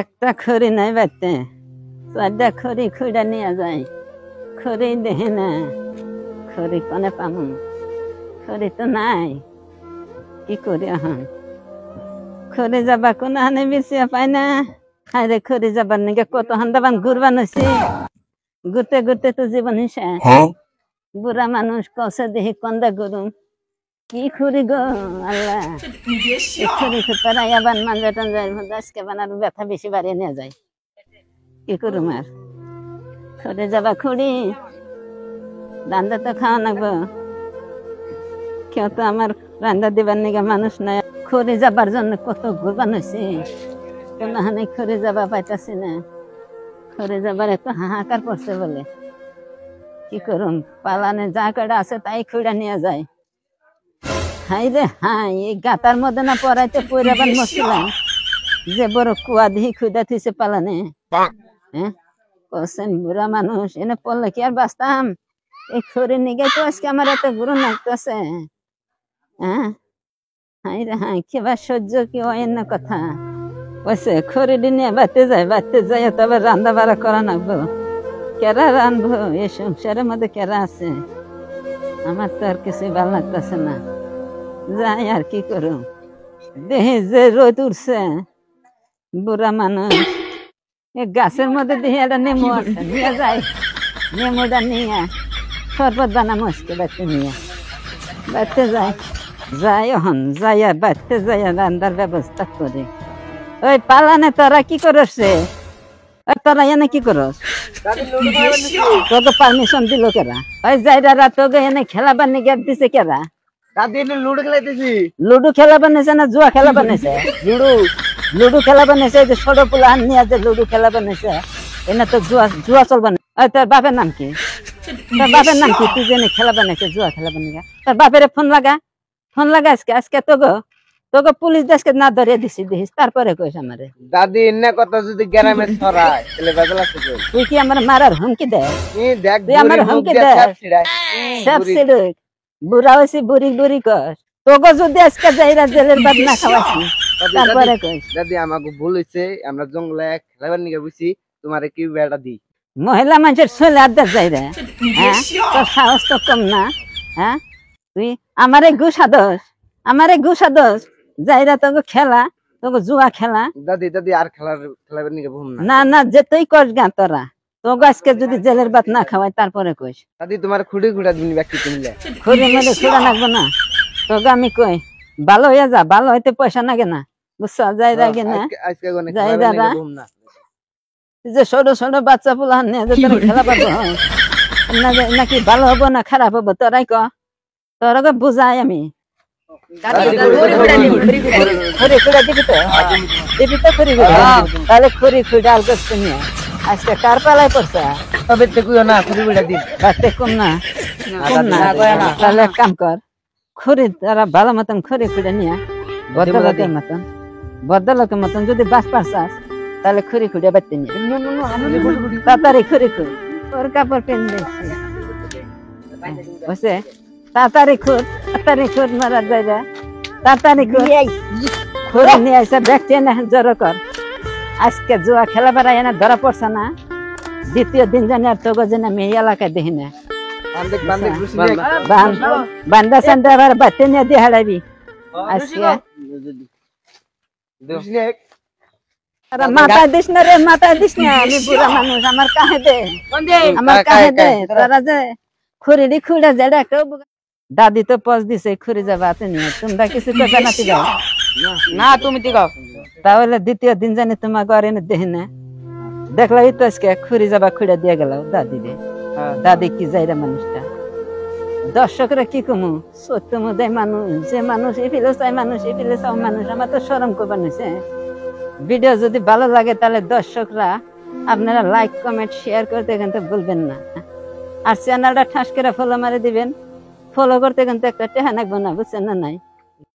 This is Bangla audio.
একটা খড়ি নাই বাড়তে, চারটা খড়ি খুঁড়া নিয়ে যায়, খড়ি দেখে না, খড়ি কনে পামু, খড়ি তো নাই, কি করি এখন? খড়ি যাবা কোনো হানে বেশিয়া পাই না। হায়রে খড়ি যাবার নাকি কত হান্দাবান ঘুরবান হয়েছে, ঘুরতে ঘুরতে তো জীবন হিসা। বুড়া মানুষ কষে দেখি কন্দা গরুম, কি খুরি গো আল্লাহ, খুরি খুঁড়াই আবার মাঞ্জা টাঞ্জার আজকে বানার ব্যথা বেশি বাড়িয়ে নিয়ে যায়, কি করুম আর? খড়ি যাবা খুঁড়ি, রান্না তো খাওয়া লাগবো, কেউ তো আমার রান্না দিবার নিগা মানুষ নাই। খড়ি যাবার জন্য কত ঘুরবান হয়েছে, কোনখানে খড়ি যাবা পাইতাছি না। খড়ি যাবার এত হাহাকার পড়ছে বলে কি করুম, পালানে যা কটা আছে তাই খুঁড়া নিয়ে যায়। হাই রে হাই, এই গাতার মধ্যে না পড়াইতে পড়াবার মশলাম, যে বড় কুয়া দিয়ে খুঁড়া থিছে পালানে। হ্যাঁ কোসেন বুড়া মানুষ, এনে পড়লে কি আর বাঁচতাম? এই খড়ি নিগে তো আজকে আমার এত গুরু লাগতেছে। হ্যাঁ হাই রে হাই, কিবা সহ্য কি হয় না কথা কইছে। খড়ি নিয়ে বাড়তে যায় তবে রান্না বাড়া করা লাগবো। কেরা রানবো এই সংসারের মধ্যে, কেরা আছে? আমার তো আর কিছুই ভালো লাগতেছে না, যাই আর কি করুম। দেহে যে রোদ উঠছে, বুড়া মানুষ গাছের মধ্যে দেখি একটা নেমু আছে, নিয়ে যায়, নেমুটা নিয়ে শরবত বানাম আজকে বাড়তে নিয়ে। বাড়তে যাই হন যাইয়া বাড়তে যাইয়া রান্নার ব্যবস্থা করে। ওই পালানে তোরা কি করস রে? তোরা এনে কি করস? তোকে পারমিশন দিল কেরা? ওই যাইরা তোকে এনে খেলা বানিয়ে গেট দিছে কেরা? লুডো খেলাইতেছি। লুডো খেলা বানিয়েছে না জুয়া খেলা বানিয়েছে? লুডো খেলা বানিয়েছে, যে ছোট পোলা নিয়ে যে লুডো খেলা বানিয়েছে, এনে তো জুয়া চলবে না। তোর বাপের নাম কি? তোর বাপের নাম কি? তুই যে খেলা বানিয়েছে, জুয়া খেলা বানিয়ে তোর বাপের ফোন লাগা আজকে তোকে পুলিশ দেশকে না ধরিয়ে দিস, তারপরে কইস আমারে। দাদি এনে কথা যদি গ্রামে ছড়ায় তাহলে বেদলা আছে। তুই কি আমার মারার হুমকি দে? তুই আমার হুমকি দে? সব ছেড়ে বুড়া হয়েছি, বুড়ি কর। তোকে যদি আজকে যাইরা জেলের বাদ না খাওয়াছি, তারপরে কইস। দাদি আমাকে ভুল হয়েছে, আমরা জঙ্গলে খেলাবার নিয়ে বুঝছি, তোমারে কি বেড়া দি। মহিলা মানুষের ছেলে আড্ডা যাইরা, হ্যাঁ তোর সাহস তো কম না? হ্যাঁ তুই আমারে ঘুষাদোস যাইরা তোকে খেলা, তোকে জুয়া খেলা। দাদি আর খেলাবার নিয়ে ভুল না যে তুই কস গা তোরা, তোকে আজকে যদি জেলের ভাত না খাওয়াই তারপরে কইস। দাদি তোমার খুঁড়ি দিন ব্যক্তি কিনলে খুঁড়ি মেলে খুঁড়া লাগবো না তোকে, আমি কই ভালো হইয়া যা, ভালো হইতে পয়সা লাগে না, বুঝছো? যাইরা কিনা যাইরা যে ছোট বাচ্চা পোলা নিয়ে যে তোরা খেলা পাবো নাকি ভালো হবো না খারাপ হবো তোরাই ক, তোরা বুঝাই আমি। তাহলে খড়ি খুঁড়াল করছে নিয়ে আজকে কার পালায় পড়ছে? কম না তাহলে এক কাম কর, খড়ি তারা ভালো মতন খড়ি খুঁড়ে নিয়ে ভদ্রলোকের মতন যদি বাস পারছাস, তাহলে খড়ি খুঁড়ে বাড়তে নিয়ে তাড়াতাড়ি খড়ি খুঁড়, ওর কাপড় পেন বসে তাড়াতাড়ি খুঁড় মারা যায়, তাড়াতাড়ি খুঁড়ে নিয়ে আসে দেখতে না জড়ো কর। আজকে জুয়া খেলা বেড়াই না ধরা পড়ছে না, দ্বিতীয় দিন জানি আর তোকে যেন আমি এই এলাকায় দেখি না। বান্দা সান্দা আবার বাড়তে নিয়ে দিয়ে হারাবি আজকে। মাথায় দিস না রে, মাথায় দিস না, আমি বুড়া মানুষ, আমার কাহে দে তোরা যে খুঁড়ি খুঁড়ে যেটা একটা। দাদি তো পচ দিছে খুঁড়ি যাবা নিয়ে, তোমরা কিছু কথা নাতি গাও না, তুমি দিগাও। তাহলে দ্বিতীয় দিন জানি তোমার ঘরে দেখি না, দেখলা তো আজকে খুঁড়ি যাবা খুঁড়ে দিয়ে গেল দাদি রে। দাদি কি যাইরা মানুষটা, দর্শকরা কি কমু সত্য মধ্যে মানুষ, যে মানুষ এফিলে চাই মানুষ, এফিলে চাও মানুষ, আমার তো শরম করবার নিছে। ভিডিও যদি ভালো লাগে তাহলে দর্শকরা আপনারা লাইক কমেন্ট শেয়ার করতে কিন্তু ভুলবেন না, আর চ্যানেলটা ঠাস করে ফলো মারে দিবেন। ফলো করতে কিন্তু একটা টেহা লাগবে না, বুঝছেন না? নাই